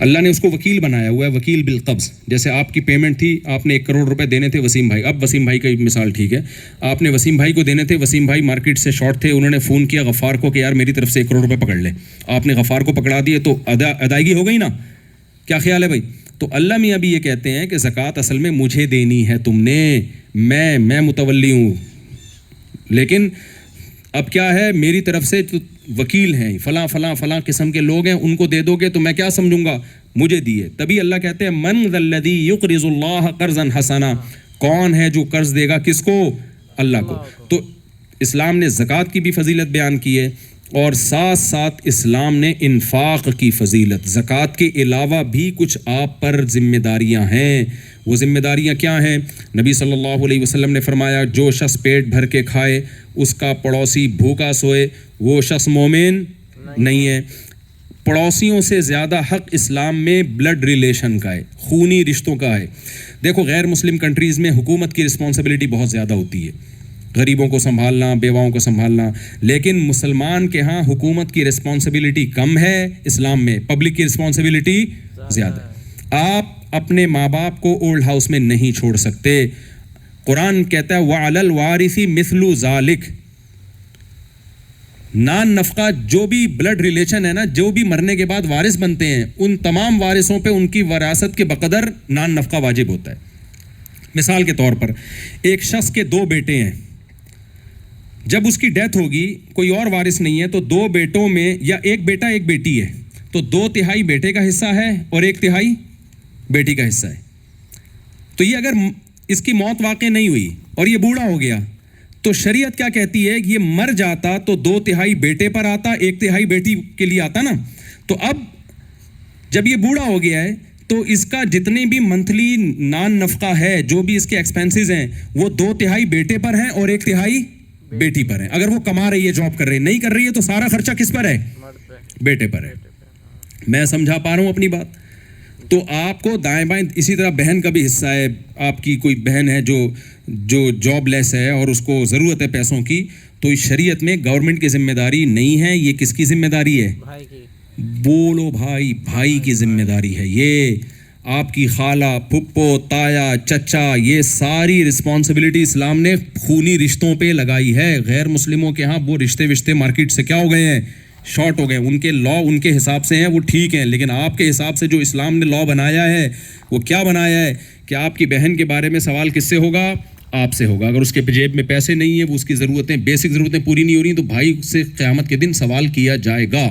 اللہ نے اس کو وکیل بنایا ہوا ہے، وکیل بالقبض. جیسے آپ کی پیمنٹ تھی، آپ نے 1 کروڑ روپے دینے تھے وسیم بھائی. اب وسیم بھائی کا مثال ٹھیک ہے، آپ نے وسیم بھائی کو دینے تھے، وسیم بھائی مارکیٹ سے شارٹ تھے، انہوں نے فون کیا غفار کو کہ یار میری طرف سے 1 کروڑ روپے پکڑ لے. آپ نے غفار کو پکڑا دیے تو ادائیگی ہو گئی نا. کیا خیال ہے بھائی؟ تو اللہ میاں بھی یہ کہتے ہیں کہ زکوٰۃ اصل میں مجھے دینی ہے، تم نے، میں متولی ہوں، لیکن اب کیا ہے میری طرف سے وکیل ہیں، فلاں فلاں فلاں قسم کے لوگ ہیں، ان کو دے دو گے تو میں کیا سمجھوں گا، مجھے دیے. تبھی اللہ کہتے ہیں من ذا الذی یقرض اللہ قرضا حسنا، کون ہے جو قرض دے گا کس کو؟ اللہ کو. تو اسلام نے زکوٰۃ کی بھی فضیلت بیان کی ہے، اور ساتھ ساتھ اسلام نے انفاق کی فضیلت. زکوٰۃ کے علاوہ بھی کچھ آپ پر ذمہ داریاں ہیں. وہ ذمہ داریاں کیا ہیں؟ نبی صلی اللہ علیہ وسلم نے فرمایا جو شخص پیٹ بھر کے کھائے اس کا پڑوسی بھوکا سوئے وہ شخص مومن نہیں ہے. پڑوسیوں سے زیادہ حق اسلام میں بلڈ ریلیشن کا ہے، خونی رشتوں کا ہے. دیکھو غیر مسلم کنٹریز میں حکومت کی رسپانسبلٹی بہت زیادہ ہوتی ہے، غریبوں کو سنبھالنا، بیواؤں کو سنبھالنا، لیکن مسلمان کے ہاں حکومت کی رسپانسبلٹی کم ہے، اسلام میں پبلک کی رسپانسبلٹی زیادہ ہے. آپ اپنے ماں باپ کو اولڈ ہاؤس میں نہیں چھوڑ سکتے. قرآن کہتا ہے وَعَلَى الْوَارِثِ مِثْلُ ذَلِكَ، نان نفقہ جو بھی بلڈ ریلیشن ہے نا، جو بھی مرنے کے بعد وارث بنتے ہیں، ان تمام وارثوں پہ ان کی وراثت کے بقدر نان نفقہ واجب ہوتا ہے. مثال کے طور پر ایک شخص کے 2 بیٹے ہیں، جب اس کی ڈیتھ ہوگی کوئی اور وارث نہیں ہے تو 2 بیٹوں میں، یا ایک بیٹا ایک بیٹی ہے، تو 2/3 بیٹے کا حصہ ہے اور 1/3 بیٹی کا حصہ ہے. تو یہ اگر اس کی موت واقع نہیں ہوئی اور یہ بوڑھا ہو گیا تو شریعت کیا کہتی ہے کہ یہ مر جاتا تو 2/3 بیٹے پر آتا، 1/3 بیٹی کے لیے آتا نا. تو اب جب یہ بوڑھا ہو گیا ہے تو اس کا جتنے بھی منتھلی نان نفقہ ہے، جو بھی اس کے ایکسپینسز ہیں، وہ 2/3 بیٹے پر ہیں اور 1/3 بیٹی پر ہے. اگر وہ کما رہی ہے، جاب کر رہی ہے، نہیں کر رہی ہے تو سارا خرچہ کس پر ہے؟ بیٹے پر ہے. میں سمجھا پا رہا ہوں اپنی بات؟ تو آپ کو دائیں بائیں، اسی طرح بہن کا بھی حصہ ہے. آپ کی کوئی بہن ہے جو جاب لیس ہے اور اس کو ضرورت ہے پیسوں کی، تو اس شریعت میں گورنمنٹ کی ذمہ داری نہیں ہے. یہ کس کی ذمہ داری ہے؟ بولو بھائی، بھائی کی ذمہ داری ہے. یہ آپ کی خالہ، پھپھو، تایا، چچا، یہ ساری رسپانسبلٹی اسلام نے خونی رشتوں پہ لگائی ہے. غیر مسلموں کے ہاں وہ رشتے مارکیٹ سے کیا ہو گئے ہیں؟ شارٹ ہو گئے. ان کے لا ان کے حساب سے ہیں، وہ ٹھیک ہیں، لیکن آپ کے حساب سے جو اسلام نے لا بنایا ہے وہ کیا بنایا ہے کہ آپ کی بہن کے بارے میں سوال کس سے ہوگا؟ آپ سے ہوگا. اگر اس کے جیب میں پیسے نہیں ہیں، وہ اس کی ضرورتیں، بیسک ضرورتیں پوری نہیں ہو رہی، تو بھائی سے قیامت کے دن سوال کیا جائے گا.